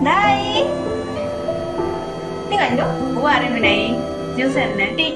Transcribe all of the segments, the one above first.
Dai, tinggal dong, buat hari ini, jualan nanti.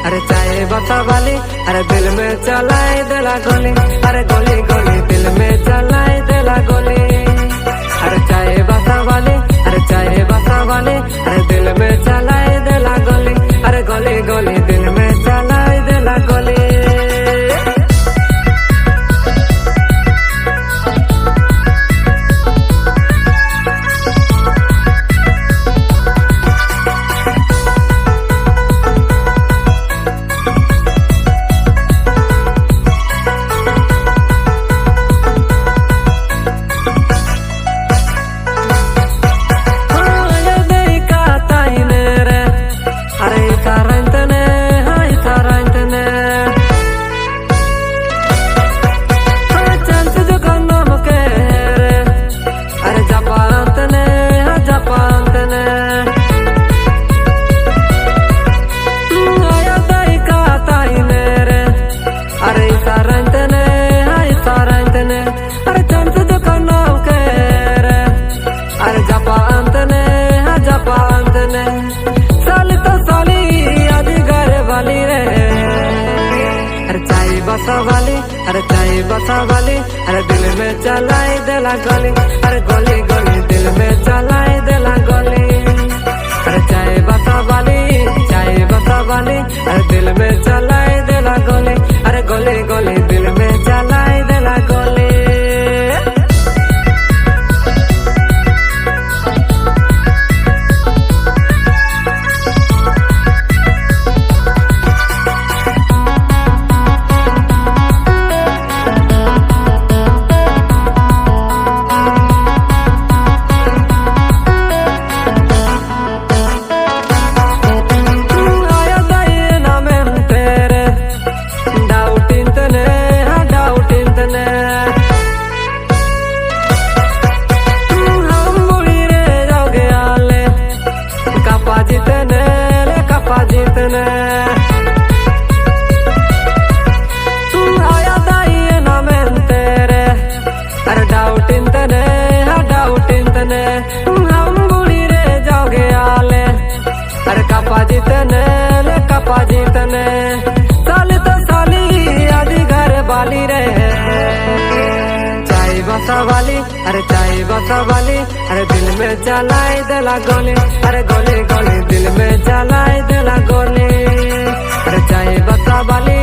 अरे चाय बता वाली, अरे दिल में चलाए दिला गोली, अरे गोली गोली दिल में चलाए दिला गोली। अरे चाय बता वाली, अरे चाय बता वाली, अरे दिल में चलाए दिला गोली, अरे गोली गोली दिल में चलाए दिला गोली। अरे चाय बसा वाली, अरे दिल में चलाए दिला गोली, अरे गोली गोली दिल में चलाए दिला गोली। अरे चाय बसा वाली, चाय बसा वाली, अरे दिल में चलाए दिला गोली, अरे गोली गोली दिल में चलाए दिला गोली। साली तो साली आदि घर वाली रे चाय बसा वाली, अरे चाय बसा वाली, अरे दिल में चलाए दिला गोली, अरे गोली गोली दिल में चलाए दिला गोली। अरे चाय बसा वाली,